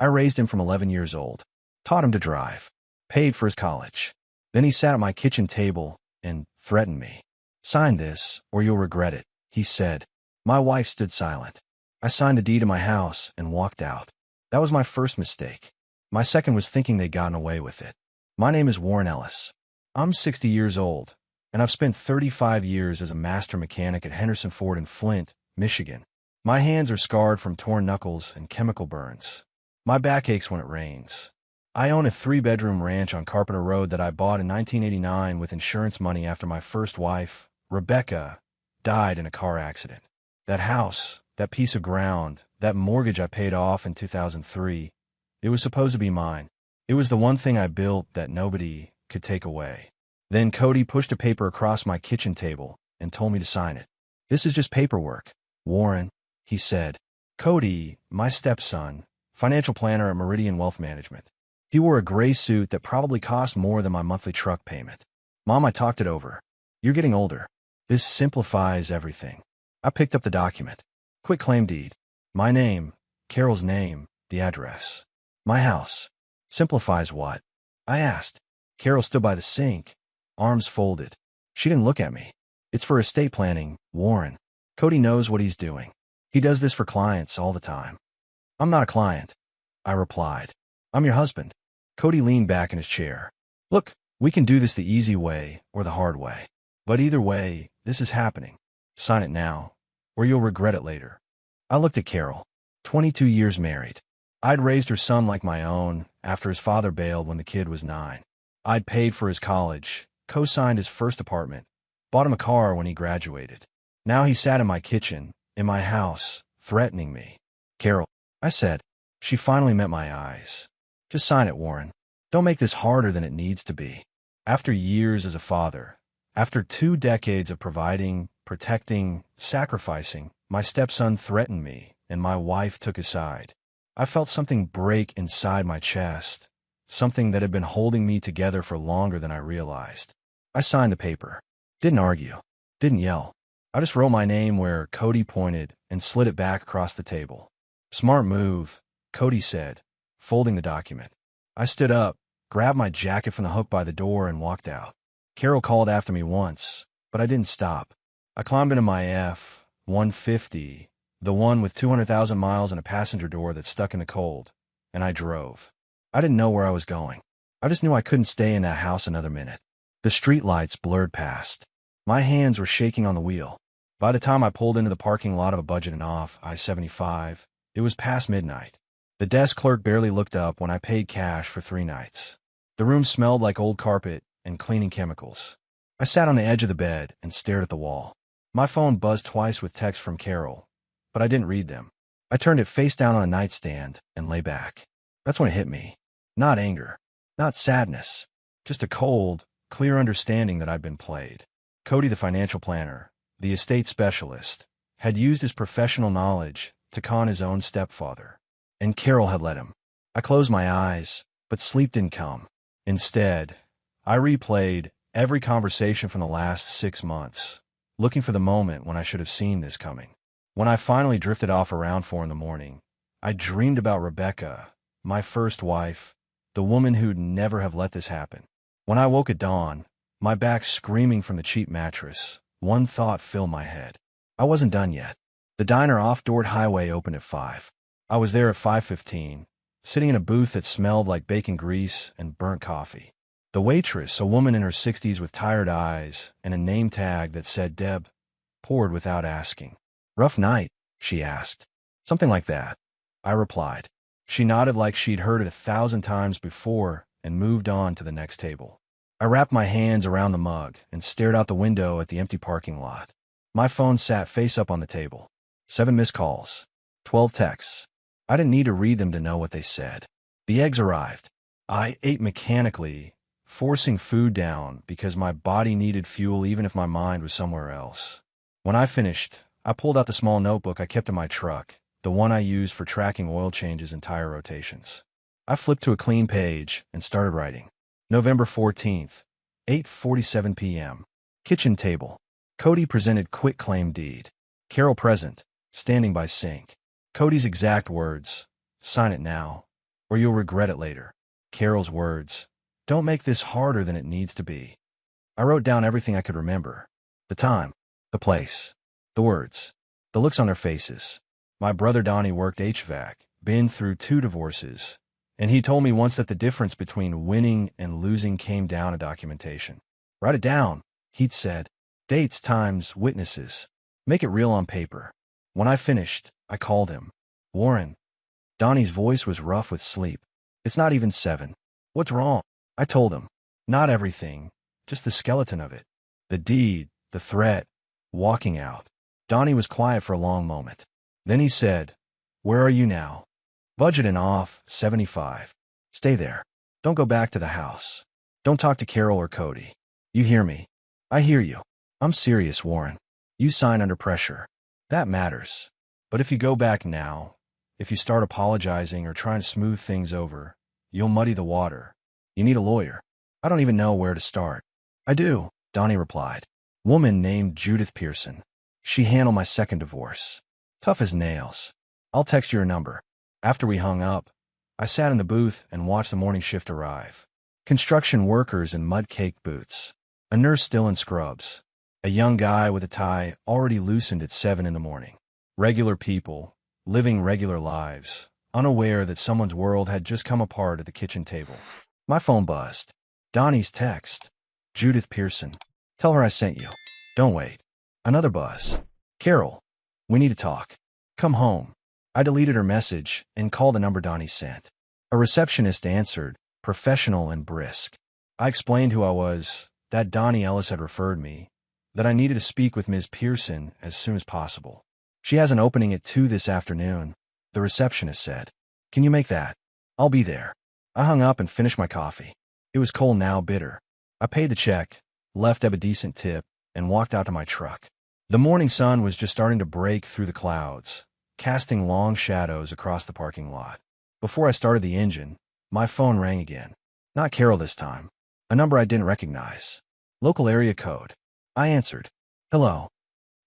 I raised him from 11 years old, taught him to drive, paid for his college. Then he sat at my kitchen table and threatened me. "Sign this, or you'll regret it," he said. My wife stood silent. I signed the deed to my house and walked out. That was my first mistake. My second was thinking they'd gotten away with it. My name is Warren Ellis. I'm 60 years old, and I've spent 35 years as a master mechanic at Henderson Ford in Flint, Michigan. My hands are scarred from torn knuckles and chemical burns. My back aches when it rains. I own a 3-bedroom ranch on Carpenter Road that I bought in 1989 with insurance money after my first wife, Rebecca, died in a car accident. That house, that piece of ground, that mortgage I paid off in 2003, it was supposed to be mine. It was the one thing I built that nobody could take away. Then Cody pushed a paper across my kitchen table and told me to sign it. "This is just paperwork, Warren," he said. Cody, my stepson, financial planner at Meridian Wealth Management. He wore a gray suit that probably cost more than my monthly truck payment. "Mom, I talked it over. You're getting older. This simplifies everything." I picked up the document. Quitclaim deed. My name, Carol's name, the address. My house. Simplifies what? I asked. Carol stood by the sink, arms folded. She didn't look at me. "It's for estate planning, Warren. Cody knows what he's doing. He does this for clients all the time." "I'm not a client," I replied. "I'm your husband." Cody leaned back in his chair. "Look, we can do this the easy way or the hard way. But either way, this is happening. Sign it now, or you'll regret it later." I looked at Carol, 22 years married. I'd raised her son like my own after his father bailed when the kid was 9. I'd paid for his college, co-signed his first apartment, bought him a car when he graduated. Now he sat in my kitchen, in my house, threatening me. "Carol," I said. She finally met my eyes. "Just sign it, Warren. Don't make this harder than it needs to be." After years as a father, after 2 decades of providing, protecting, sacrificing, my stepson threatened me, and my wife took his side. I felt something break inside my chest, something that had been holding me together for longer than I realized. I signed the paper. Didn't argue. Didn't yell. I just wrote my name where Cody pointed and slid it back across the table. "Smart move," Cody said, folding the document. I stood up, grabbed my jacket from the hook by the door, and walked out. Carol called after me once, but I didn't stop. I climbed into my F-150, the one with 200,000 miles and a passenger door that's stuck in the cold, and I drove. I didn't know where I was going. I just knew I couldn't stay in that house another minute. The streetlights blurred past. My hands were shaking on the wheel. By the time I pulled into the parking lot of a budget and off I-75, it was past midnight. The desk clerk barely looked up when I paid cash for 3 nights. The room smelled like old carpet and cleaning chemicals. I sat on the edge of the bed and stared at the wall. My phone buzzed twice with texts from Carol, but I didn't read them. I turned it face down on a nightstand and lay back. That's when it hit me. Not anger, not sadness, just a cold, clear understanding that I'd been played. Cody, the financial planner, the estate specialist, had used his professional knowledge to con his own stepfather, and Carol had let him. I closed my eyes, but sleep didn't come. Instead, I replayed every conversation from the last 6 months, looking for the moment when I should have seen this coming. When I finally drifted off around 4 in the morning, I dreamed about Rebecca, my first wife, the woman who'd never have let this happen. When I woke at dawn, my back screaming from the cheap mattress, one thought filled my head. I wasn't done yet. The diner off Dort Highway opened at 5. I was there at 5:15, sitting in a booth that smelled like bacon grease and burnt coffee. The waitress, a woman in her 60s with tired eyes and a name tag that said Deb, poured without asking. "Rough night?" she asked. "Something like that," I replied. She nodded like she'd heard it 1,000 times before and moved on to the next table. I wrapped my hands around the mug and stared out the window at the empty parking lot. My phone sat face up on the table. 7 missed calls. 12 texts. I didn't need to read them to know what they said. The eggs arrived. I ate mechanically, forcing food down because my body needed fuel even if my mind was somewhere else. When I finished, I pulled out the small notebook I kept in my truck, the one I used for tracking oil changes and tire rotations. I flipped to a clean page and started writing. November 14th, 8:47 p.m. Kitchen table. Cody presented quitclaim deed. Carol present, standing by sink. Cody's exact words, "Sign it now, or you'll regret it later. Carol's words. Don't make this harder than it needs to be. I wrote down everything I could remember. The time, the place, the words, the looks on their faces. My brother Donnie worked HVAC, been through 2 divorces, and he told me once that the difference between winning and losing came down to documentation. Write it down, he'd said. Dates, times, witnesses. Make it real on paper. When I finished, I called him. Warren. Donnie's voice was rough with sleep. It's not even 7. What's wrong? I told him. Not everything, just the skeleton of it. The deed, the threat, walking out. Donnie was quiet for a long moment. Then he said, Where are you now? Budget and off, 75. Stay there. Don't go back to the house. Don't talk to Carol or Cody. You hear me? I hear you. I'm serious, Warren. You sign under pressure. That matters. But if you go back now, if you start apologizing or trying to smooth things over, you'll muddy the water. You need a lawyer. I don't even know where to start. I do, Donnie replied. Woman named Judith Pearson. She handled my second divorce. Tough as nails. I'll text you her number. After we hung up, I sat in the booth and watched the morning shift arrive. Construction workers in mud-caked boots. A nurse still in scrubs. A young guy with a tie already loosened at 7 in the morning. Regular people, living regular lives, unaware that someone's world had just come apart at the kitchen table. My phone buzzed. Donnie's text. Judith Pearson. Tell her I sent you. Don't wait. Another buzz. Carol. We need to talk. Come home. I deleted her message and called the number Donnie sent. A receptionist answered, professional and brisk. I explained who I was, that Donnie Ellis had referred me, that I needed to speak with Ms. Pearson as soon as possible. She has an opening at 2 this afternoon, the receptionist said. Can you make that? I'll be there. I hung up and finished my coffee. It was cold now, bitter. I paid the check, left Eb a decent tip, and walked out to my truck. The morning sun was just starting to break through the clouds, casting long shadows across the parking lot. Before I started the engine, my phone rang again. Not Carol this time. A number I didn't recognize. Local area code. I answered. Hello.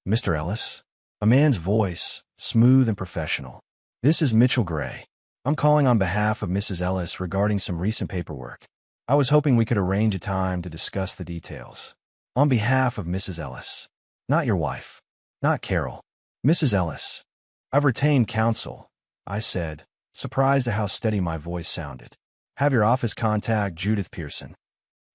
Mr. Ellis? A man's voice, smooth and professional. This is Mitchell Gray. I'm calling on behalf of Mrs. Ellis regarding some recent paperwork. I was hoping we could arrange a time to discuss the details. On behalf of Mrs. Ellis. Not your wife. Not Carol. Mrs. Ellis. I've retained counsel, I said, surprised at how steady my voice sounded. Have your office contact Judith Pearson.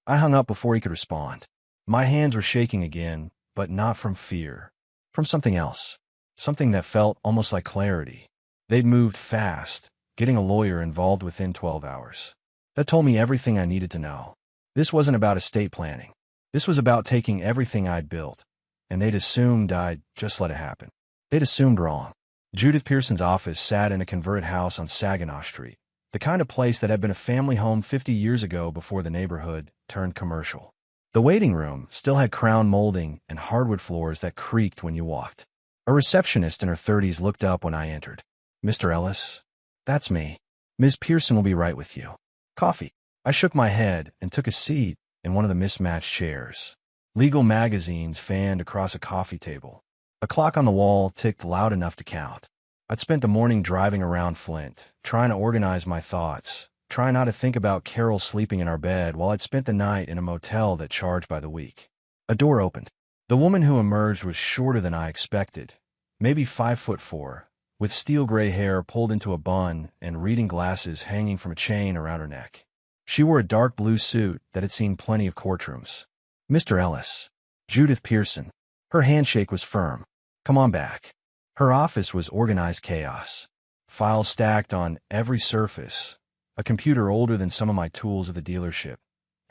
I hung up before he could respond. My hands were shaking again, but not from fear. From something else. Something that felt almost like clarity. They'd moved fast, getting a lawyer involved within 12 hours. That told me everything I needed to know. This wasn't about estate planning. This was about taking everything I'd built, and they'd assumed I'd just let it happen. They'd assumed wrong. Judith Pearson's office sat in a converted house on Saginaw Street, the kind of place that had been a family home 50 years ago before the neighborhood turned commercial. The waiting room still had crown molding and hardwood floors that creaked when you walked. A receptionist in her 30s looked up when I entered. Mr. Ellis? That's me. Ms. Pearson will be right with you. Coffee. I shook my head and took a seat in one of the mismatched chairs. Legal magazines fanned across a coffee table. A clock on the wall ticked loud enough to count. I'd spent the morning driving around Flint, trying to organize my thoughts, trying not to think about Carol sleeping in our bed while I'd spent the night in a motel that charged by the week. A door opened. The woman who emerged was shorter than I expected, maybe 5'4", with steel gray hair pulled into a bun and reading glasses hanging from a chain around her neck. She wore a dark blue suit that had seen plenty of courtrooms. Mr. Ellis. Judith Pearson. Her handshake was firm. Come on back. Her office was organized chaos. Files stacked on every surface, a computer older than some of my tools at the dealership,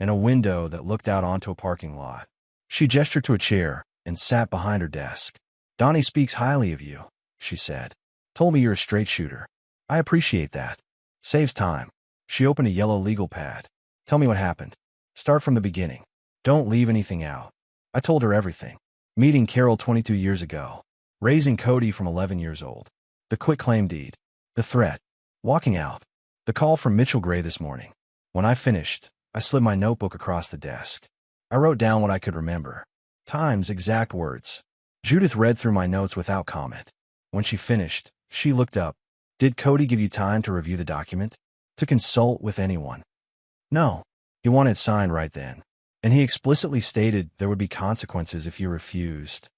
and a window that looked out onto a parking lot. She gestured to a chair and sat behind her desk. Donnie speaks highly of you, she said. Told me you're a straight shooter. I appreciate that. Saves time. She opened a yellow legal pad. Tell me what happened. Start from the beginning. Don't leave anything out. I told her everything. Meeting Carol 22 years ago. Raising Cody from 11 years old. The quitclaim deed. The threat. Walking out. The call from Mitchell Gray this morning. When I finished, I slid my notebook across the desk. I wrote down what I could remember. Times, exact words. Judith read through my notes without comment. When she finished, she looked up. Did Cody give you time to review the document? To consult with anyone? No. He wanted it signed right then. And he explicitly stated there would be consequences if you refused.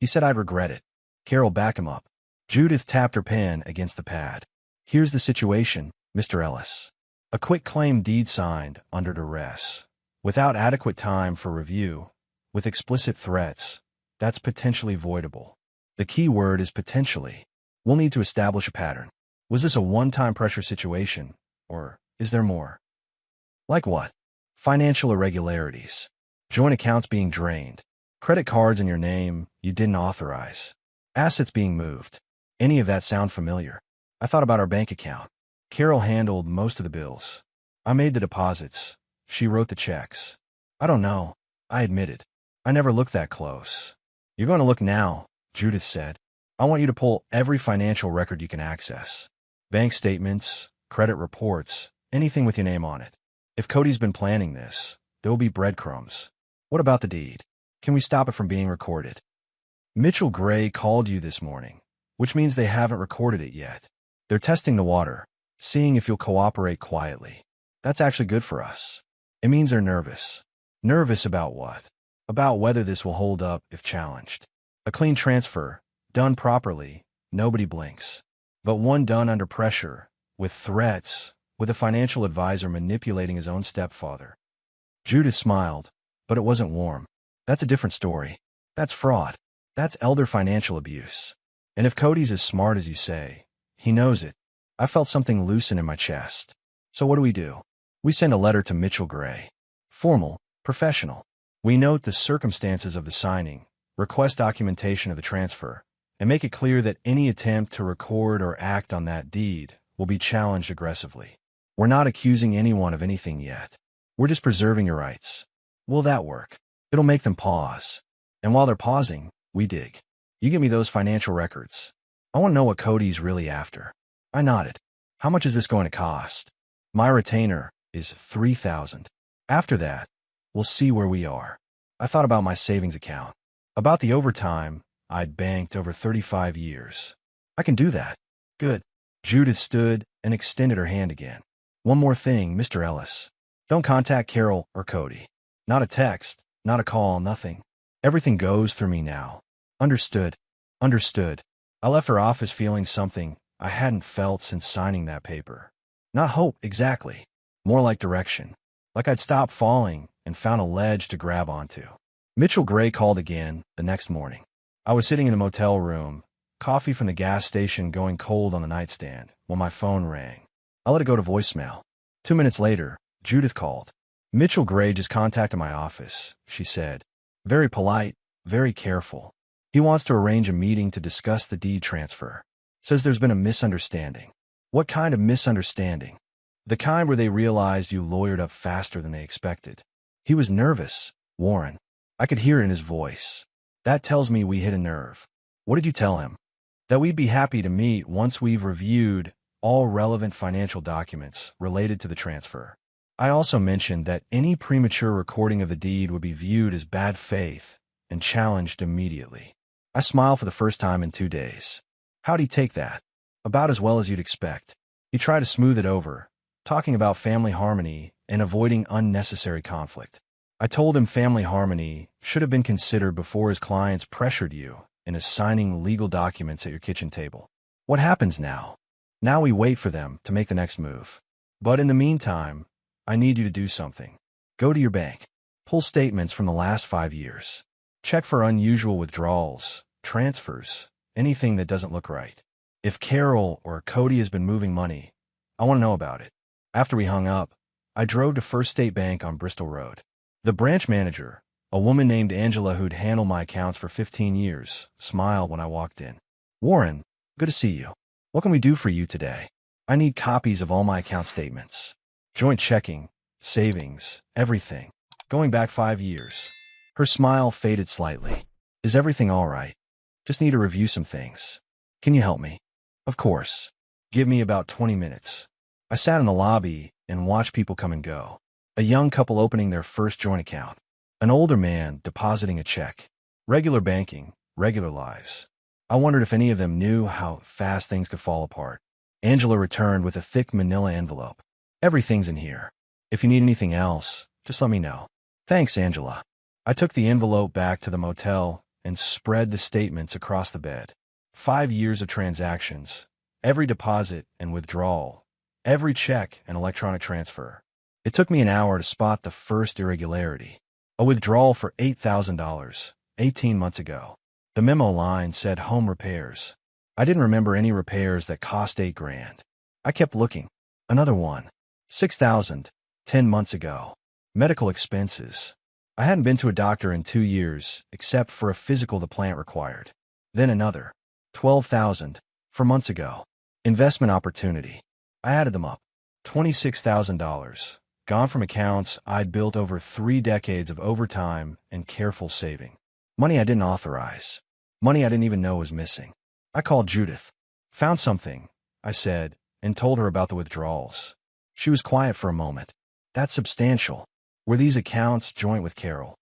He said I'd regret it. Carol, back him up. Judith tapped her pen against the pad. Here's the situation, Mr. Ellis. A quick claim deed signed under duress, without adequate time for review, with explicit threats, that's potentially voidable. The key word is potentially. We'll need to establish a pattern. Was this a one-time pressure situation, or is there more? Like what? Financial irregularities. Joint accounts being drained. Credit cards in your name you didn't authorize. Assets being moved. Any of that sound familiar? I thought about our bank account. Carol handled most of the bills. I made the deposits. She wrote the checks. I don't know, I admitted. I never looked that close. You're going to look now, Judith said. I want you to pull every financial record you can access. Bank statements, credit reports, anything with your name on it. If Cody's been planning this, there will be breadcrumbs. What about the deed? Can we stop it from being recorded? Mitchell Gray called you this morning, which means they haven't recorded it yet. They're testing the water, seeing if you'll cooperate quietly. That's actually good for us. It means they're nervous. Nervous about what? About whether this will hold up if challenged. A clean transfer, done properly, nobody blinks. But one done under pressure, with threats, with a financial advisor manipulating his own stepfather. Judith smiled, but it wasn't warm. That's a different story. That's fraud. That's elder financial abuse. And if Cody's as smart as you say, he knows it. I felt something loosen in my chest. So what do? We send a letter to Mitchell Gray. Formal, professional. We note the circumstances of the signing, request documentation of the transfer, and make it clear that any attempt to record or act on that deed will be challenged aggressively. We're not accusing anyone of anything yet. We're just preserving your rights. Will that work? It'll make them pause. And while they're pausing, we dig. You give me those financial records. I want to know what Cody's really after. I nodded. How much is this going to cost? My retainer is $3,000. After that, we'll see where we are. I thought about my savings account. About the overtime I'd banked over 35 years. I can do that. Good. Judith stood and extended her hand again. One more thing, Mr. Ellis. Don't contact Carol or Cody. Not a text, not a call, nothing. Everything goes through me now. Understood. Understood. I left her office feeling something I hadn't felt since signing that paper. Not hope, exactly. More like direction. Like I'd stopped falling and found a ledge to grab onto. Mitchell Gray called again the next morning. I was sitting in the motel room, coffee from the gas station going cold on the nightstand, when my phone rang. I let it go to voicemail. 2 minutes later, Judith called. Mitchell Gray just contacted my office, she said. Very polite, very careful. He wants to arrange a meeting to discuss the deed transfer. Says there's been a misunderstanding. What kind of misunderstanding? The kind where they realized you lawyered up faster than they expected. He was nervous, Warren. I could hear it in his voice. That tells me we hit a nerve. What did you tell him? That we'd be happy to meet once we've reviewed all relevant financial documents related to the transfer. I also mentioned that any premature recording of the deed would be viewed as bad faith and challenged immediately. I smiled for the first time in 2 days. How'd he take that? About as well as you'd expect. He tried to smooth it over, talking about family harmony and avoiding unnecessary conflict. I told him family harmony should have been considered before his clients pressured you into signing legal documents at your kitchen table. What happens now? Now we wait for them to make the next move. But in the meantime, I need you to do something. Go to your bank. Pull statements from the last 5 years. Check for unusual withdrawals, transfers, anything that doesn't look right. If Carol or Cody has been moving money, I want to know about it. After we hung up, I drove to First State Bank on Bristol Road. The branch manager, a woman named Angela who'd handled my accounts for 15 years, smiled when I walked in. Warren, good to see you. What can we do for you today? I need copies of all my account statements. Joint checking, savings, everything. Going back 5 years. Her smile faded slightly. Is everything all right? Just need to review some things. Can you help me? Of course. Give me about 20 minutes. I sat in the lobby and watched people come and go. A young couple opening their first joint account. An older man depositing a check. Regular banking, regular lives. I wondered if any of them knew how fast things could fall apart. Angela returned with a thick manila envelope. Everything's in here. If you need anything else, just let me know. Thanks, Angela. I took the envelope back to the motel and spread the statements across the bed. 5 years of transactions, every deposit and withdrawal, every check and electronic transfer. It took me an hour to spot the first irregularity. A withdrawal for $8,000, 18 months ago. The memo line said home repairs. I didn't remember any repairs that cost $8,000. I kept looking. Another one. $6,000, 10 months ago. Medical expenses. I hadn't been to a doctor in 2 years, except for a physical the plant required. Then another. $12,000, 4 months ago. Investment opportunity. I added them up. $26,000. Gone from accounts I'd built over 3 decades of overtime and careful saving. Money I didn't authorize. Money I didn't even know was missing. I called Judith. Found something, I said, and told her about the withdrawals. She was quiet for a moment. That's substantial. Were these accounts joint with Carol?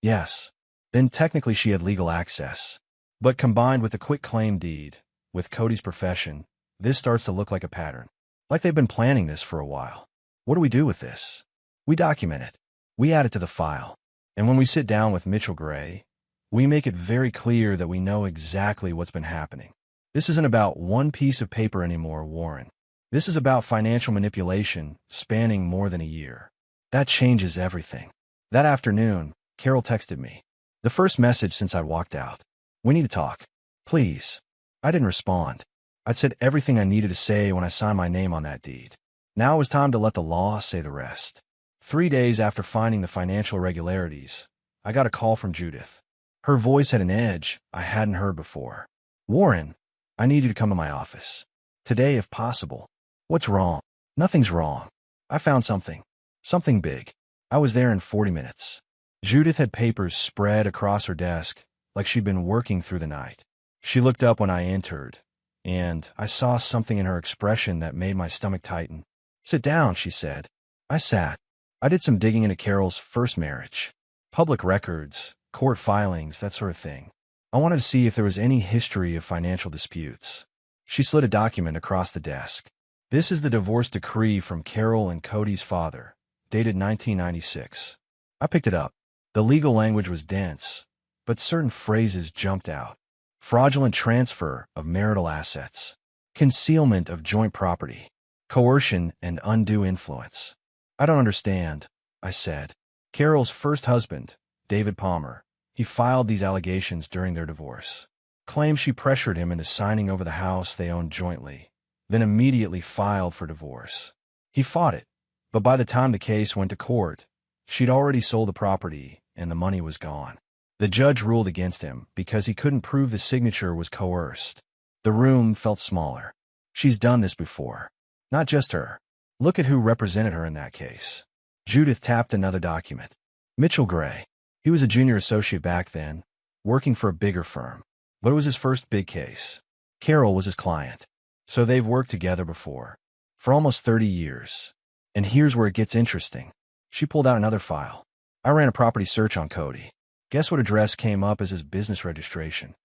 Yes. Then technically she had legal access. But combined with the quitclaim deed, with Cody's profession, this starts to look like a pattern. Like they've been planning this for a while. What do we do with this? We document it. We add it to the file. And when we sit down with Mitchell Gray, we make it very clear that we know exactly what's been happening. This isn't about one piece of paper anymore, Warren. This is about financial manipulation spanning more than a year. That changes everything. That afternoon, Carol texted me. The first message since I walked out. We need to talk. Please. I didn't respond. I'd said everything I needed to say when I signed my name on that deed. Now it was time to let the law say the rest. 3 days after finding the financial irregularities, I got a call from Judith. Her voice had an edge I hadn't heard before. Warren, I need you to come to my office. Today, if possible. What's wrong? Nothing's wrong. I found something. Something big. I was there in 40 minutes. Judith had papers spread across her desk, like she'd been working through the night. She looked up when I entered, and I saw something in her expression that made my stomach tighten. Sit down, she said. I sat. I did some digging into Carol's first marriage. Public records, court filings, that sort of thing. I wanted to see if there was any history of financial disputes. She slid a document across the desk. This is the divorce decree from Carol and Cody's father, dated 1996. I picked it up. The legal language was dense, but certain phrases jumped out. Fraudulent transfer of marital assets, concealment of joint property, coercion and undue influence. I don't understand, I said. Carol's first husband, David Palmer, he filed these allegations during their divorce. Claimed she pressured him into signing over the house they owned jointly, then immediately filed for divorce. He fought it, but by the time the case went to court, she'd already sold the property and the money was gone. The judge ruled against him because he couldn't prove the signature was coerced. The room felt smaller. She's done this before. Not just her. Look at who represented her in that case. Judith tapped another document. Mitchell Gray. He was a junior associate back then, working for a bigger firm. But it was his first big case. Carol was his client. So they've worked together before. For almost 30 years. And here's where it gets interesting. She pulled out another file. I ran a property search on Cody. Guess what address came up as his business registration?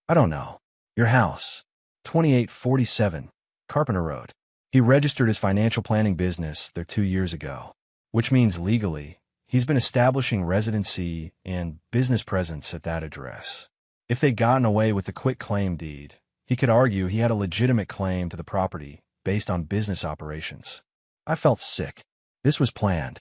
I don't know. Your house. 2847, Carpenter Road. He registered his financial planning business there 2 years ago, which means legally, he's been establishing residency and business presence at that address. If they'd gotten away with the quitclaim deed, he could argue he had a legitimate claim to the property based on business operations. I felt sick. This was planned.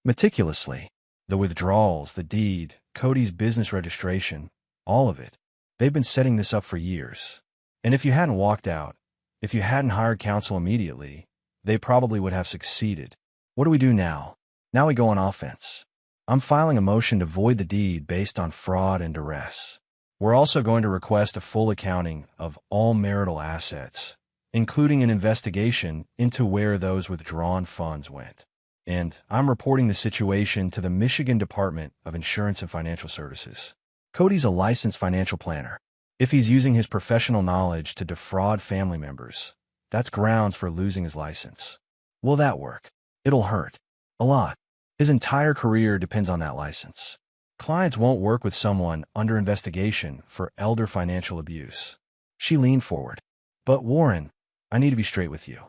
Meticulously. The withdrawals, the deed, Cody's business registration, all of it. They've been setting this up for years. And if you hadn't walked out, if you hadn't hired counsel immediately, they probably would have succeeded. What do we do now? Now we go on offense. I'm filing a motion to void the deed based on fraud and duress. We're also going to request a full accounting of all marital assets, including an investigation into where those withdrawn funds went. And I'm reporting the situation to the Michigan Department of Insurance and Financial Services. Cody's a licensed financial planner. If he's using his professional knowledge to defraud family members, that's grounds for losing his license. Will that work? It'll hurt. A lot. His entire career depends on that license. Clients won't work with someone under investigation for elder financial abuse. She leaned forward. But Warren, I need to be straight with you.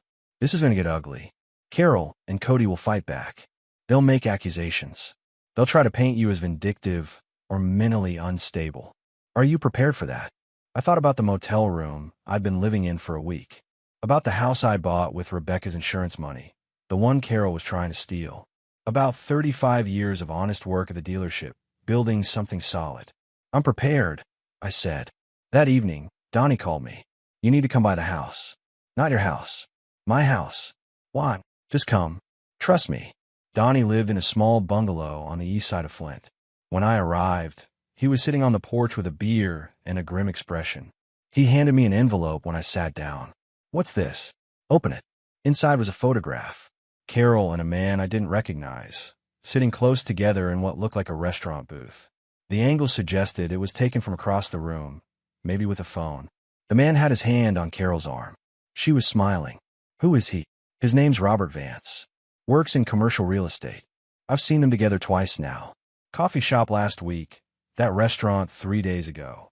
This is going to get ugly. Carol and Cody will fight back. They'll make accusations. They'll try to paint you as vindictive or mentally unstable. Are you prepared for that? I thought about the motel room I'd been living in for a week, about the house I bought with Rebecca's insurance money, the one Carol was trying to steal, about 35 years of honest work at the dealership, building something solid. I'm prepared, I said. That evening, Donnie called me. You need to come by the house. Not your house. My house. Why? Just come. Trust me. Donnie lived in a small bungalow on the east side of Flint. When I arrived, he was sitting on the porch with a beer and a grim expression. He handed me an envelope when I sat down. What's this? Open it. Inside was a photograph. Carol and a man I didn't recognize, sitting close together in what looked like a restaurant booth. The angle suggested it was taken from across the room, maybe with a phone. The man had his hand on Carol's arm. She was smiling. Who is he? His name's Robert Vance. Works in commercial real estate. I've seen them together twice now. Coffee shop last week. That restaurant 3 days ago.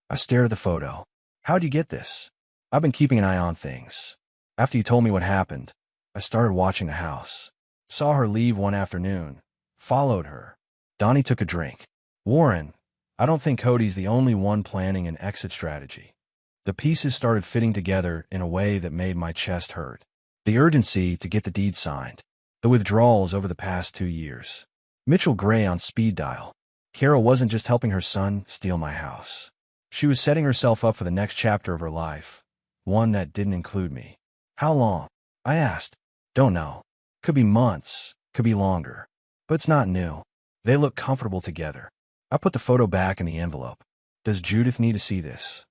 I stared at the photo. How'd you get this? I've been keeping an eye on things. After you told me what happened, I started watching the house. Saw her leave one afternoon. Followed her. Donnie took a drink. Warren, I don't think Cody's the only one planning an exit strategy. The pieces started fitting together in a way that made my chest hurt. The urgency to get the deed signed. The withdrawals over the past 2 years. Mitchell Gray on speed dial. Carol wasn't just helping her son steal my house. She was setting herself up for the next chapter of her life, one that didn't include me. How long? I asked. Don't know. Could be months, could be longer. But it's not new. They look comfortable together. I put the photo back in the envelope. Does Judith need to see this?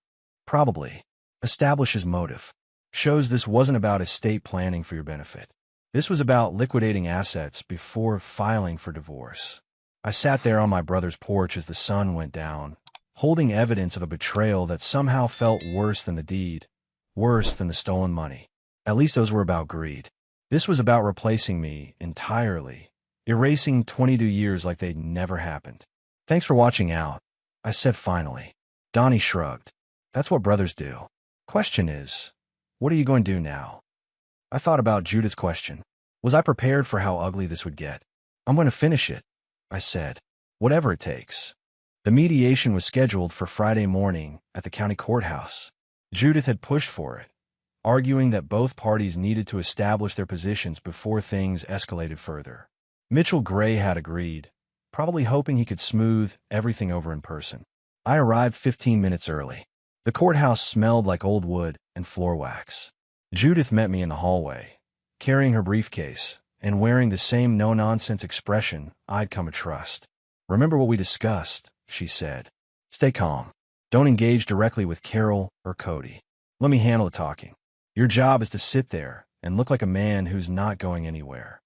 Probably. Establishes motive. Shows this wasn't about estate planning for your benefit. This was about liquidating assets before filing for divorce. I sat there on my brother's porch as the sun went down, holding evidence of a betrayal that somehow felt worse than the deed, worse than the stolen money. At least those were about greed. This was about replacing me entirely, erasing 22 years like they'd never happened. Thanks for watching out, I said finally. Donnie shrugged. That's what brothers do. Question is, what are you going to do now? I thought about Judith's question. Was I prepared for how ugly this would get? I'm going to finish it, I said. Whatever it takes. The mediation was scheduled for Friday morning at the county courthouse. Judith had pushed for it, arguing that both parties needed to establish their positions before things escalated further. Mitchell Gray had agreed, probably hoping he could smooth everything over in person. I arrived 15 minutes early. The courthouse smelled like old wood and floor wax. Judith met me in the hallway, carrying her briefcase and wearing the same no-nonsense expression I'd come to trust. Remember what we discussed, she said. Stay calm. Don't engage directly with Carol or Cody. Let me handle the talking. Your job is to sit there and look like a man who's not going anywhere.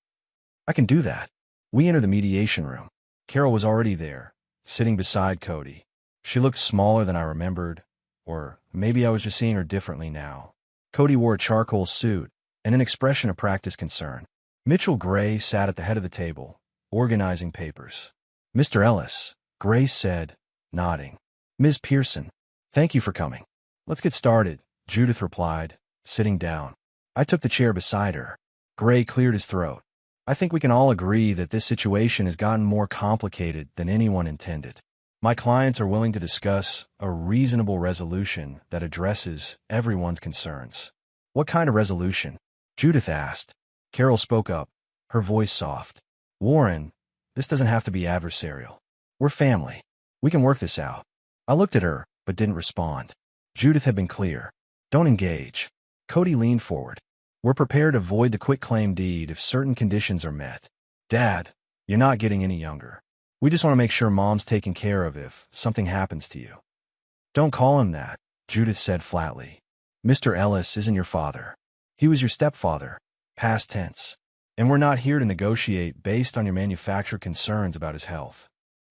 I can do that. We entered the mediation room. Carol was already there, sitting beside Cody. She looked smaller than I remembered, or maybe I was just seeing her differently now. Cody wore a charcoal suit and an expression of practiced concern. Mitchell Gray sat at the head of the table, organizing papers. Mr. Ellis, Gray said, nodding. Ms. Pearson, thank you for coming. Let's get started, Judith replied, sitting down. I took the chair beside her. Gray cleared his throat. I think we can all agree that this situation has gotten more complicated than anyone intended. My clients are willing to discuss a reasonable resolution that addresses everyone's concerns. What kind of resolution? Judith asked. Carol spoke up, her voice soft. Warren, this doesn't have to be adversarial. We're family. We can work this out. I looked at her, but didn't respond. Judith had been clear. Don't engage. Cody leaned forward. We're prepared to void the quitclaim deed if certain conditions are met. Dad, you're not getting any younger. We just want to make sure Mom's taken care of if something happens to you. Don't call him that, Judith said flatly. Mr. Ellis isn't your father. He was your stepfather, past tense. And we're not here to negotiate based on your manufactured concerns about his health.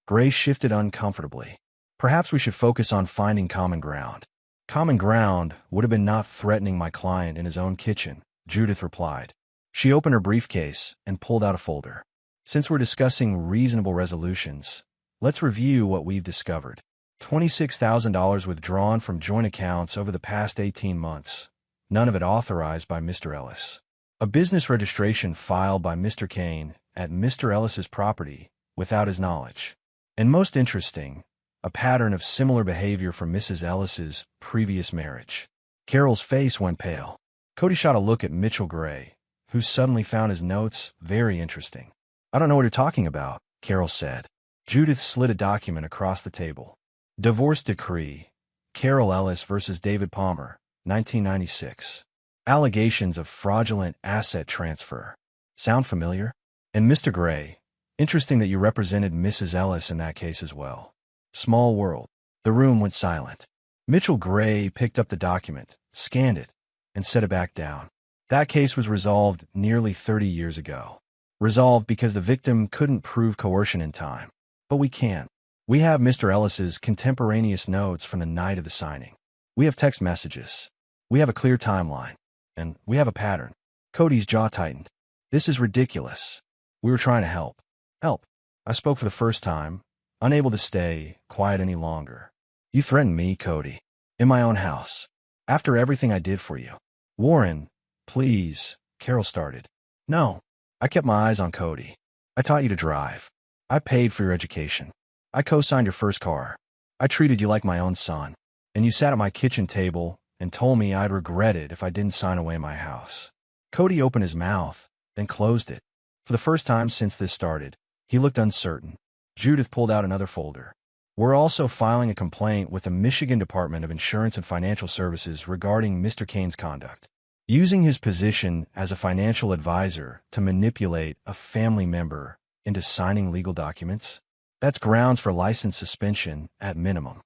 Gray shifted uncomfortably. Perhaps we should focus on finding common ground. Common ground would have been not threatening my client in his own kitchen, Judith replied. She opened her briefcase and pulled out a folder. Since we're discussing reasonable resolutions, let's review what we've discovered. $26,000 withdrawn from joint accounts over the past 18 months, none of it authorized by Mr. Ellis. A business registration filed by Mr. Kane at Mr. Ellis's property without his knowledge. And most interesting, a pattern of similar behavior from Mrs. Ellis's previous marriage. Carol's face went pale. Cody shot a look at Mitchell Gray, who suddenly found his notes very interesting. I don't know what you're talking about, Carol said. Judith slid a document across the table. Divorce decree. Carol Ellis versus David Palmer, 1996. Allegations of fraudulent asset transfer. Sound familiar? And Mr. Gray, interesting that you represented Mrs. Ellis in that case as well. Small world. The room went silent. Mitchell Gray picked up the document, scanned it, and set it back down. That case was resolved nearly 30 years ago. Resolved because the victim couldn't prove coercion in time. But we can. We have Mr. Ellis's contemporaneous notes from the night of the signing. We have text messages. We have a clear timeline. And we have a pattern. Cody's jaw tightened. This is ridiculous. We were trying to help. Help. I spoke for the first time, unable to stay quiet any longer. You threatened me, Cody. In my own house. After everything I did for you. Warren, please, Carol started. No. I kept my eyes on Cody. I taught you to drive. I paid for your education. I co-signed your first car. I treated you like my own son. And you sat at my kitchen table and told me I'd regret it if I didn't sign away my house. Cody opened his mouth, then closed it. For the first time since this started, he looked uncertain. Judith pulled out another folder. We're also filing a complaint with the Michigan Department of Insurance and Financial Services regarding Mr. Kane's conduct. Using his position as a financial advisor to manipulate a family member into signing legal documents? That's grounds for license suspension at minimum.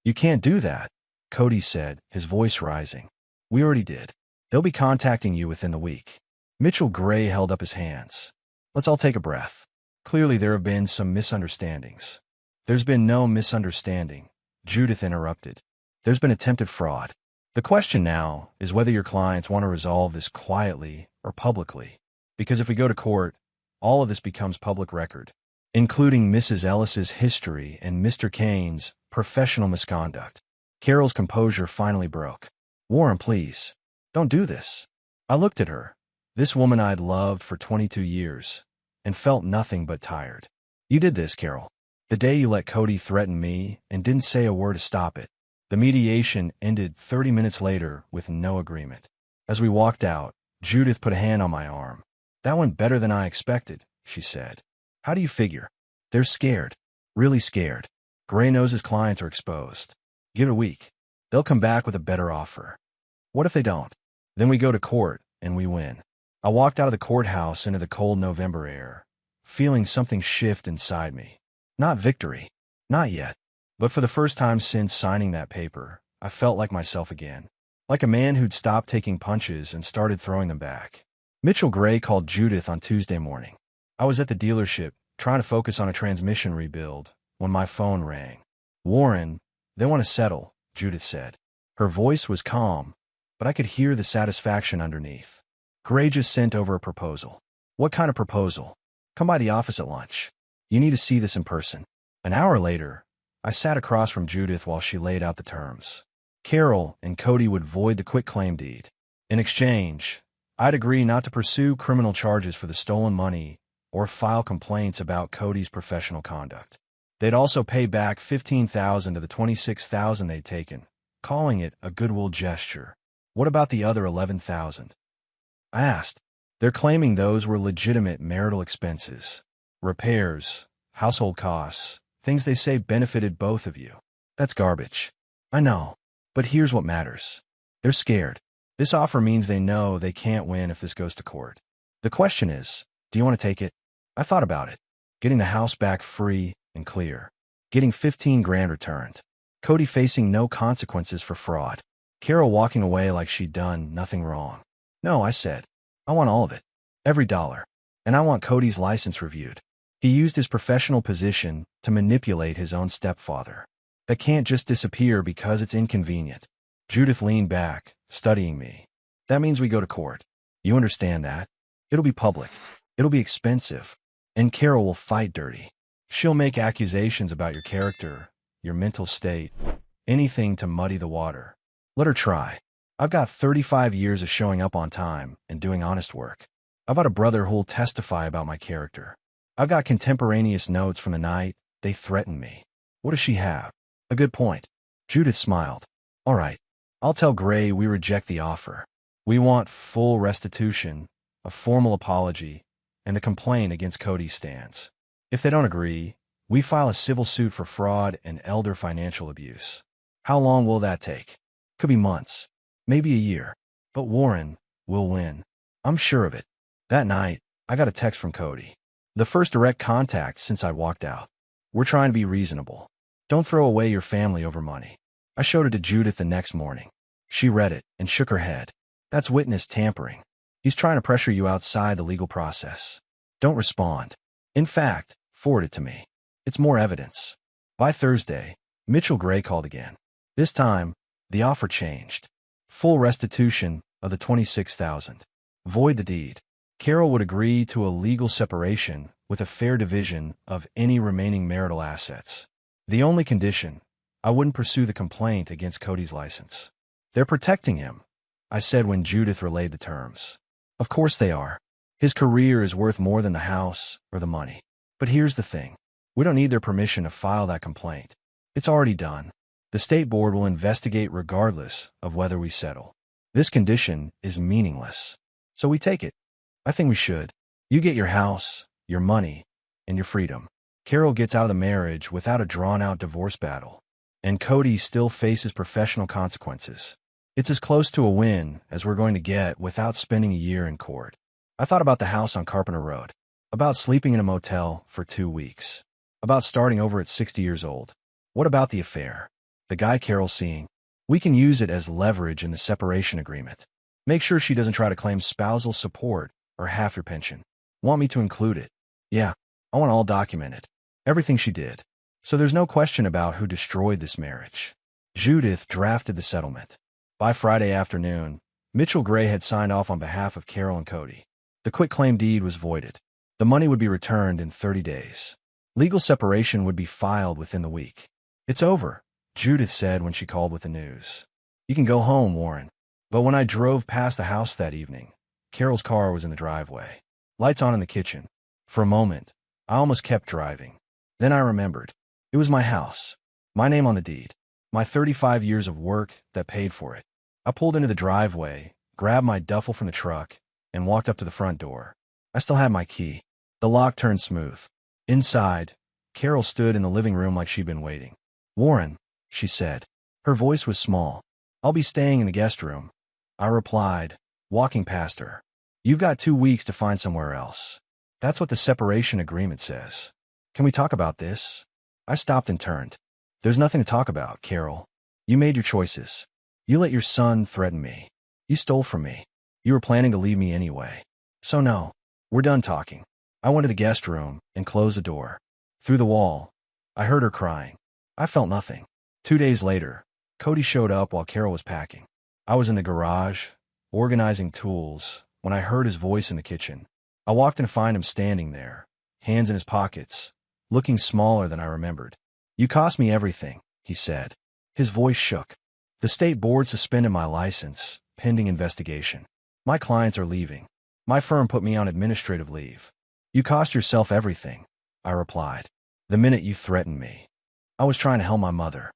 You can't do that, Cody said, his voice rising. We already did. They'll be contacting you within the week. Mitchell Gray held up his hands. Let's all take a breath. Clearly there have been some misunderstandings. There's been no misunderstanding, Judith interrupted. There's been attempted fraud. The question now is whether your clients want to resolve this quietly or publicly. Because if we go to court, all of this becomes public record, including Mrs. Ellis's history and Mr. Kane's professional misconduct. Carol's composure finally broke. Warren, please, don't do this. I looked at her, this woman I'd loved for 22 years, and felt nothing but tired. You did this, Carol. The day you let Cody threaten me and didn't say a word to stop it. The mediation ended 30 minutes later with no agreement. As we walked out, Judith put a hand on my arm. That went better than I expected, she said. How do you figure? They're scared. Really scared. Gray knows his clients are exposed. Give it a week. They'll come back with a better offer. What if they don't? Then we go to court, and we win. I walked out of the courthouse into the cold November air, feeling something shift inside me. Not victory. Not yet. But for the first time since signing that paper, I felt like myself again. Like a man who'd stopped taking punches and started throwing them back. Mitchell Gray called Judith on Tuesday morning. I was at the dealership, trying to focus on a transmission rebuild, when my phone rang. Warren, they want to settle, Judith said. Her voice was calm, but I could hear the satisfaction underneath. Gray just sent over a proposal. What kind of proposal? Come by the office at lunch. You need to see this in person. An hour later, I sat across from Judith while she laid out the terms. Carol and Cody would void the quitclaim deed. In exchange, I'd agree not to pursue criminal charges for the stolen money or file complaints about Cody's professional conduct. They'd also pay back $15,000 of the $26,000 they'd taken, calling it a goodwill gesture. What about the other $11,000? I asked. They're claiming those were legitimate marital expenses. Repairs, household costs, things they say benefited both of you. That's garbage. I know. But here's what matters. They're scared. This offer means they know they can't win if this goes to court. The question is, do you want to take it? I thought about it. Getting the house back free and clear. Getting 15 grand returned. Cody facing no consequences for fraud. Carol walking away like she'd done nothing wrong. No, I said. I want all of it. Every dollar. And I want Cody's license reviewed. He used his professional position to manipulate his own stepfather. That can't just disappear because it's inconvenient. Judith leaned back, studying me. That means we go to court. You understand that? It'll be public. It'll be expensive. And Carol will fight dirty. She'll make accusations about your character, your mental state, anything to muddy the water. Let her try. I've got 35 years of showing up on time and doing honest work. I've got a brother who'll testify about my character. I've got contemporaneous notes from the night they threatened me. What does she have? A good point. Judith smiled. All right. I'll tell Gray we reject the offer. We want full restitution, a formal apology, and a complaint against Cody stands. If they don't agree, we file a civil suit for fraud and elder financial abuse. How long will that take? Could be months, maybe a year. But Warren will win. I'm sure of it. That night, I got a text from Cody. The first direct contact since I walked out. We're trying to be reasonable. Don't throw away your family over money. I showed it to Judith the next morning. She read it and shook her head. That's witness tampering. He's trying to pressure you outside the legal process. Don't respond. In fact, forward it to me. It's more evidence. By Thursday, Mitchell Gray called again. This time, the offer changed. Full restitution of the $26,000. Void the deed. Carol would agree to a legal separation with a fair division of any remaining marital assets. The only condition, I wouldn't pursue the complaint against Cody's license. They're protecting him, I said when Judith relayed the terms. Of course they are. His career is worth more than the house or the money. But here's the thing. We don't need their permission to file that complaint. It's already done. The state board will investigate regardless of whether we settle. This condition is meaningless. So we take it. I think we should. You get your house, your money, and your freedom. Carol gets out of the marriage without a drawn-out divorce battle. And Cody still faces professional consequences. It's as close to a win as we're going to get without spending a year in court. I thought about the house on Carpenter Road. About sleeping in a motel for 2 weeks. About starting over at 60 years old. What about the affair? The guy Carol's seeing? We can use it as leverage in the separation agreement. Make sure she doesn't try to claim spousal support or half your pension. Want me to include it? Yeah, I want all documented. Everything she did. So there's no question about who destroyed this marriage. Judith drafted the settlement. By Friday afternoon, Mitchell Gray had signed off on behalf of Carol and Cody. The quitclaim deed was voided. The money would be returned in 30 days. Legal separation would be filed within the week. It's over, Judith said when she called with the news. You can go home, Warren. But when I drove past the house that evening, Carol's car was in the driveway. Lights on in the kitchen. For a moment, I almost kept driving. Then I remembered. It was my house. My name on the deed. My 35 years of work that paid for it. I pulled into the driveway, grabbed my duffel from the truck, and walked up to the front door. I still had my key. The lock turned smooth. Inside, Carol stood in the living room like she'd been waiting. Warren, she said. Her voice was small. I'll be staying in the guest room. I replied, walking past her. You've got 2 weeks to find somewhere else. That's what the separation agreement says. Can we talk about this? I stopped and turned. There's nothing to talk about, Carol. You made your choices. You let your son threaten me. You stole from me. You were planning to leave me anyway. So no, we're done talking. I went to the guest room and closed the door. Through the wall, I heard her crying. I felt nothing. 2 days later, Cody showed up while Carol was packing. I was in the garage, organizing tools, when I heard his voice in the kitchen. I walked in to find him standing there, hands in his pockets, looking smaller than I remembered. You cost me everything, he said. His voice shook. The state board suspended my license, pending investigation. My clients are leaving. My firm put me on administrative leave. You cost yourself everything, I replied. The minute you threatened me. I was trying to help my mother.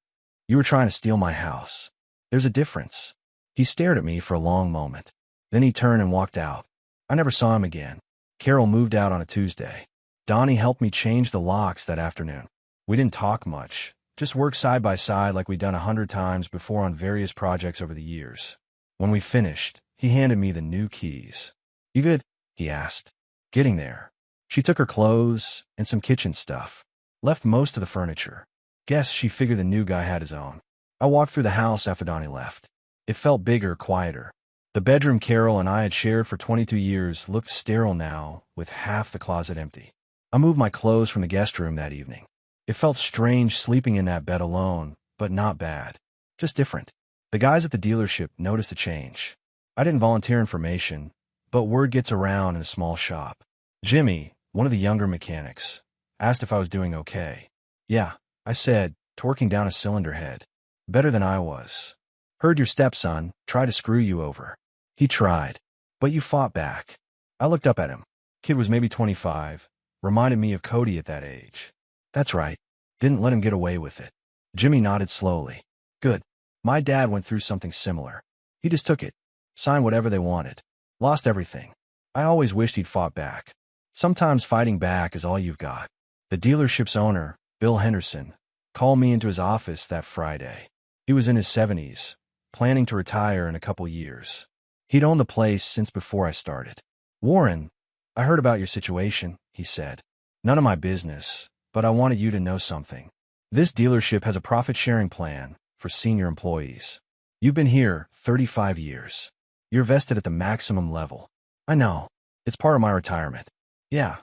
You were trying to steal my house. There's a difference. He stared at me for a long moment. Then he turned and walked out. I never saw him again. Carol moved out on a Tuesday. Donnie helped me change the locks that afternoon. We didn't talk much, just worked side by side like we'd done 100 times before on various projects over the years. When we finished, he handed me the new keys. You good? He asked. Getting there. She took her clothes and some kitchen stuff. Left most of the furniture. Guess she figured the new guy had his own. I walked through the house after Donnie left. It felt bigger, quieter. The bedroom Carol and I had shared for 22 years looked sterile now, with half the closet empty. I moved my clothes from the guest room that evening. It felt strange sleeping in that bed alone, but not bad. Just different. The guys at the dealership noticed the change. I didn't volunteer information, but word gets around in a small shop. Jimmy, one of the younger mechanics, asked if I was doing okay. Yeah, I said, torquing down a cylinder head. Better than I was. Heard your stepson try to screw you over. He tried. But you fought back. I looked up at him. Kid was maybe 25. Reminded me of Cody at that age. That's right. Didn't let him get away with it. Jimmy nodded slowly. Good. My dad went through something similar. He just took it. Signed whatever they wanted. Lost everything. I always wished he'd fought back. Sometimes fighting back is all you've got. The dealership's owner, Bill Henderson, called me into his office that Friday. He was in his 70s, planning to retire in a couple years. He'd owned the place since before I started. Warren, I heard about your situation, he said. None of my business, but I wanted you to know something. This dealership has a profit-sharing plan for senior employees. You've been here 35 years. You're vested at the maximum level. I know. It's part of my retirement. Yeah.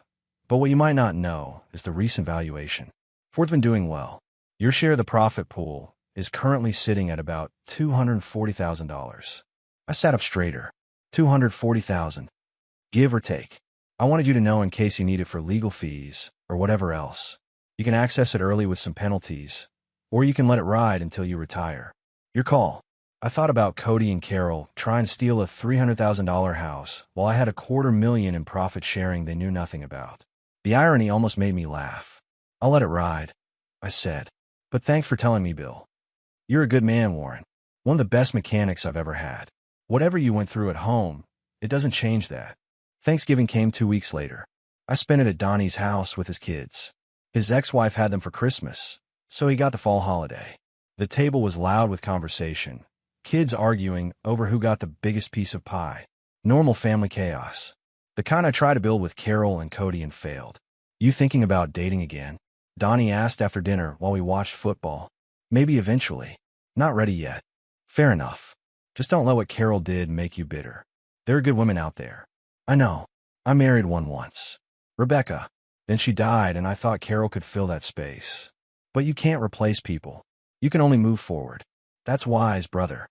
But what you might not know is the recent valuation. Ford's been doing well. Your share of the profit pool is currently sitting at about $240,000. I sat up straighter. $240,000. Give or take. I wanted you to know in case you need it for legal fees or whatever else. You can access it early with some penalties, or you can let it ride until you retire. Your call. I thought about Cody and Carol trying to steal a $300,000 house while I had $250,000 in profit sharing they knew nothing about. The irony almost made me laugh. I'll let it ride, I said. But thanks for telling me, Bill. You're a good man, Warren. One of the best mechanics I've ever had. Whatever you went through at home, it doesn't change that. Thanksgiving came 2 weeks later. I spent it at Donnie's house with his kids. His ex-wife had them for Christmas, so he got the fall holiday. The table was loud with conversation. Kids arguing over who got the biggest piece of pie. Normal family chaos. The kind I tried to build with Carol and Cody and failed. You thinking about dating again? Donnie asked after dinner while we watched football. Maybe eventually. Not ready yet. Fair enough. Just don't let what Carol did make you bitter. There are good women out there. I know. I married one once. Rebecca. Then she died and I thought Carol could fill that space. But you can't replace people. You can only move forward. That's wise, brother.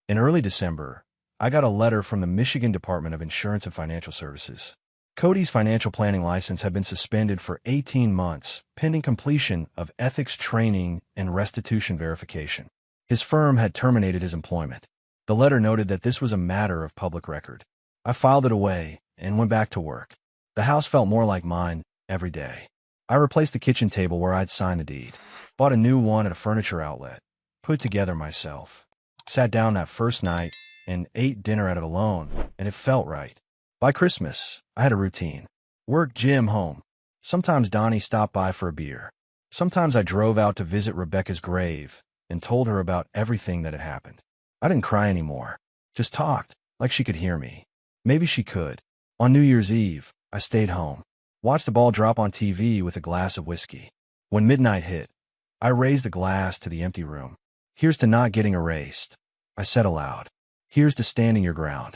In early December, I got a letter from the Michigan Department of Insurance and Financial Services. Cody's financial planning license had been suspended for 18 months, pending completion of ethics training and restitution verification. His firm had terminated his employment. The letter noted that this was a matter of public record. I filed it away and went back to work. The house felt more like mine every day. I replaced the kitchen table where I'd signed the deed, bought a new one at a furniture outlet, put it together myself, sat down that first night and ate dinner at it alone, and it felt right. By Christmas, I had a routine. Work, gym, home. Sometimes Donnie stopped by for a beer. Sometimes I drove out to visit Rebecca's grave and told her about everything that had happened. I didn't cry anymore, just talked like she could hear me. Maybe she could. On New Year's Eve, I stayed home, watched the ball drop on TV with a glass of whiskey. When midnight hit, I raised the glass to the empty room. Here's to not getting erased, I said aloud. Here's to standing your ground.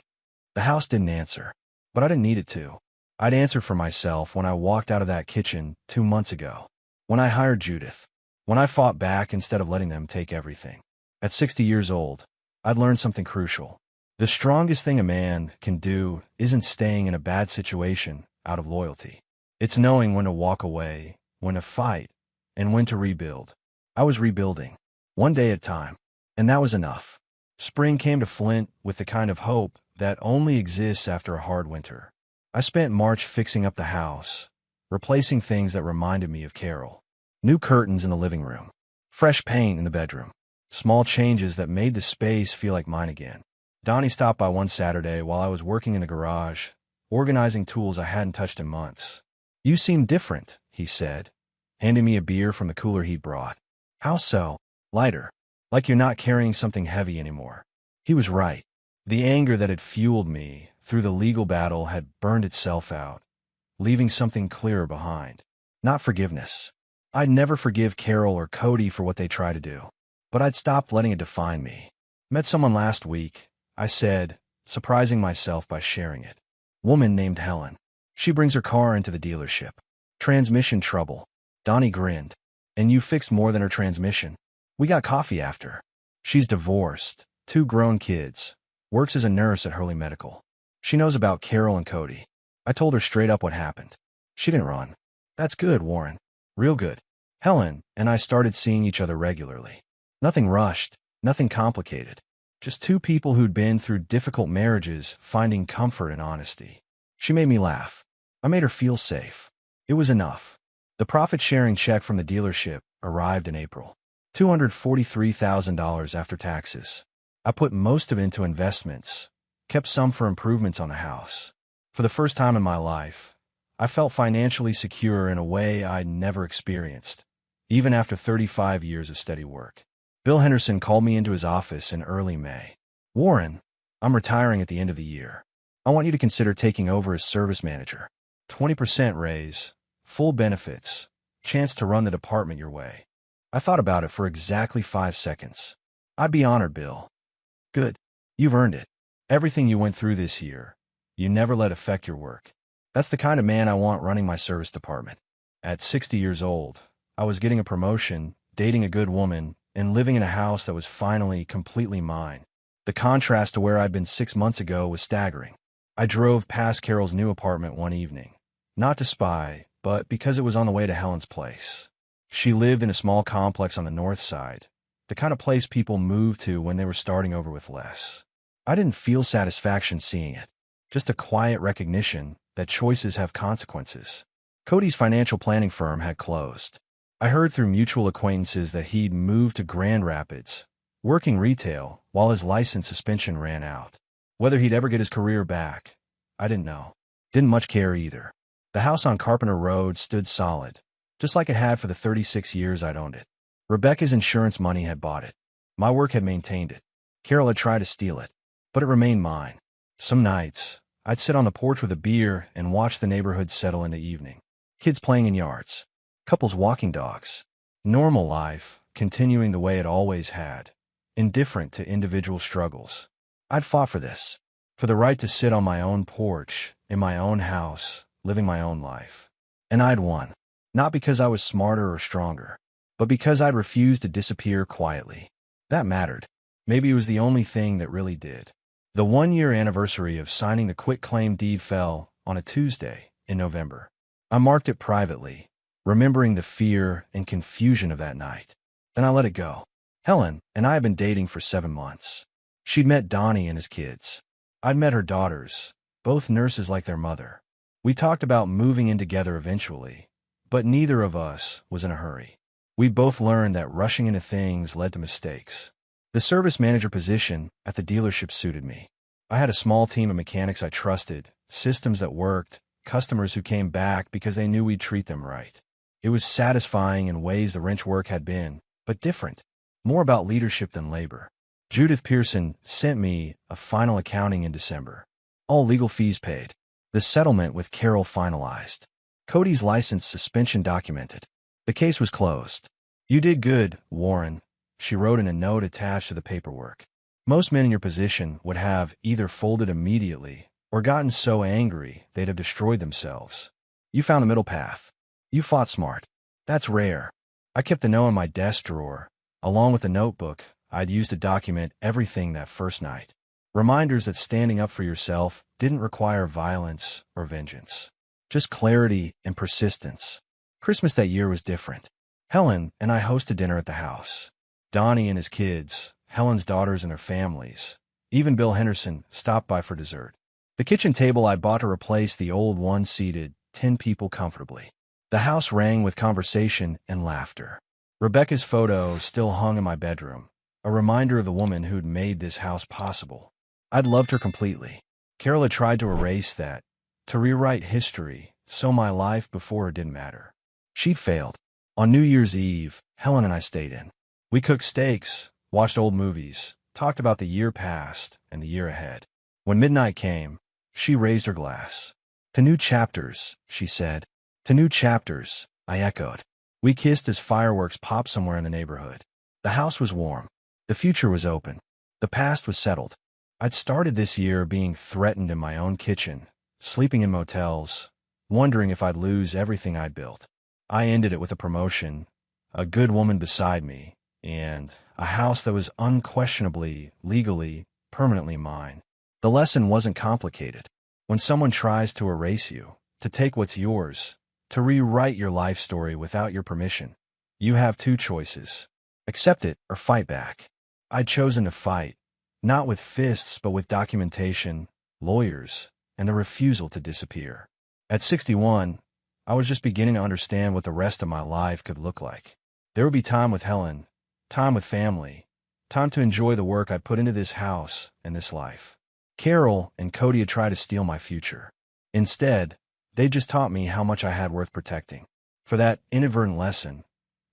The house didn't answer, but I didn't need it to. I'd answered for myself when I walked out of that kitchen 2 months ago. When I hired Judith. When I fought back instead of letting them take everything. At 60 years old, I'd learned something crucial. The strongest thing a man can do isn't staying in a bad situation out of loyalty. It's knowing when to walk away, when to fight, and when to rebuild. I was rebuilding, one day at a time, and that was enough. Spring came to Flint with the kind of hope that only exists after a hard winter. I spent March fixing up the house, replacing things that reminded me of Carol. New curtains in the living room, fresh paint in the bedroom, small changes that made the space feel like mine again. Donnie stopped by one Saturday while I was working in the garage, organizing tools I hadn't touched in months. You seem different, he said, handing me a beer from the cooler he'd brought. How so? Lighter. Like you're not carrying something heavy anymore. He was right. The anger that had fueled me through the legal battle had burned itself out, leaving something clearer behind. Not forgiveness. I'd never forgive Carol or Cody for what they tried to do, but I'd stopped letting it define me. Met someone last week, I said, surprising myself by sharing it. Woman named Helen. She brings her car into the dealership. Transmission trouble. Donnie grinned. And you fixed more than her transmission. We got coffee after. She's divorced, 2 grown kids, works as a nurse at Hurley Medical. She knows about Carol and Cody. I told her straight up what happened. She didn't run. That's good, Warren. Real good. Helen and I started seeing each other regularly. Nothing rushed, nothing complicated. Just two people who'd been through difficult marriages finding comfort in honesty. She made me laugh. I made her feel safe. It was enough. The profit-sharing check from the dealership arrived in April. $243,000 after taxes. I put most of it into investments, kept some for improvements on the house. For the first time in my life, I felt financially secure in a way I'd never experienced, even after 35 years of steady work. Bill Henderson called me into his office in early May. "Warren, I'm retiring at the end of the year. I want you to consider taking over as service manager. 20% raise, full benefits, chance to run the department your way." I thought about it for exactly 5 seconds. "I'd be honored, Bill." "Good. You've earned it. Everything you went through this year, you never let affect your work. That's the kind of man I want running my service department." At 60 years old, I was getting a promotion, dating a good woman, and living in a house that was finally completely mine. The contrast to where I'd been 6 months ago was staggering. I drove past Carol's new apartment one evening, not to spy, but because it was on the way to Helen's place. She lived in a small complex on the north side, the kind of place people moved to when they were starting over with less. I didn't feel satisfaction seeing it, just a quiet recognition that choices have consequences. Cody's financial planning firm had closed. I heard through mutual acquaintances that he'd moved to Grand Rapids, working retail while his license suspension ran out. Whether he'd ever get his career back, I didn't know. Didn't much care either. The house on Carpenter Road stood solid, just like it had for the 36 years I'd owned it. Rebecca's insurance money had bought it. My work had maintained it. Carol had tried to steal it, but it remained mine. Some nights, I'd sit on the porch with a beer and watch the neighborhood settle into evening. Kids playing in yards. Couples walking dogs. Normal life, continuing the way it always had, indifferent to individual struggles. I'd fought for this, for the right to sit on my own porch, in my own house, living my own life. And I'd won, not because I was smarter or stronger, but because I'd refused to disappear quietly. That mattered. Maybe it was the only thing that really did. The 1-year anniversary of signing the quitclaim deed fell on a Tuesday in November. I marked it privately, remembering the fear and confusion of that night. Then I let it go. Helen and I had been dating for 7 months. She'd met Donnie and his kids. I'd met her daughters, both nurses like their mother. We talked about moving in together eventually, but neither of us was in a hurry. We both learned that rushing into things led to mistakes. The service manager position at the dealership suited me. I had a small team of mechanics I trusted, systems that worked, customers who came back because they knew we'd treat them right. It was satisfying in ways the wrench work had been, but different, more about leadership than labor. Judith Pearson sent me a final accounting in December. All legal fees paid. The settlement with Carol finalized. Cody's license suspension documented. The case was closed. "You did good, Warren," she wrote in a note attached to the paperwork. "Most men in your position would have either folded immediately or gotten so angry they'd have destroyed themselves. You found a middle path. You fought smart. That's rare." I kept the note in my desk drawer, along with the notebook I'd used to document everything that first night. Reminders that standing up for yourself didn't require violence or vengeance, just clarity and persistence. Christmas that year was different. Helen and I hosted dinner at the house. Donnie and his kids, Helen's daughters and their families, even Bill Henderson stopped by for dessert. The kitchen table I bought to replace the old one seated 10 people comfortably. The house rang with conversation and laughter. Rebecca's photo still hung in my bedroom, a reminder of the woman who'd made this house possible. I'd loved her completely. Carol had tried to erase that, to rewrite history, so my life before her didn't matter. She'd failed. On New Year's Eve, Helen and I stayed in. We cooked steaks, watched old movies, talked about the year past and the year ahead. When midnight came, she raised her glass. "To new chapters," she said. "To new chapters," I echoed. We kissed as fireworks popped somewhere in the neighborhood. The house was warm. The future was open. The past was settled. I'd started this year being threatened in my own kitchen, sleeping in motels, wondering if I'd lose everything I'd built. I ended it with a promotion, a good woman beside me, and a house that was unquestionably, legally, permanently mine. The lesson wasn't complicated. When someone tries to erase you, to take what's yours, to rewrite your life story without your permission, you have two choices: accept it or fight back. I'd chosen to fight, Not with fists, but with documentation, lawyers, and the refusal to disappear. At 61, I was just beginning to understand what the rest of my life could look like. There would be time with Helen, time with family, time to enjoy the work I put into this house and this life. Carol and Cody had tried to steal my future. Instead, they just taught me how much I had worth protecting. For that inadvertent lesson,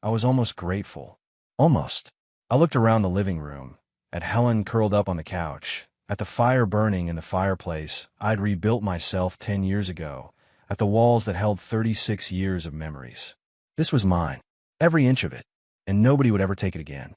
I was almost grateful. Almost. I looked around the living room, at Helen curled up on the couch, at the fire burning in the fireplace I'd rebuilt myself 10 years ago, at the walls that held 36 years of memories. This was mine, every inch of it, and nobody would ever take it again.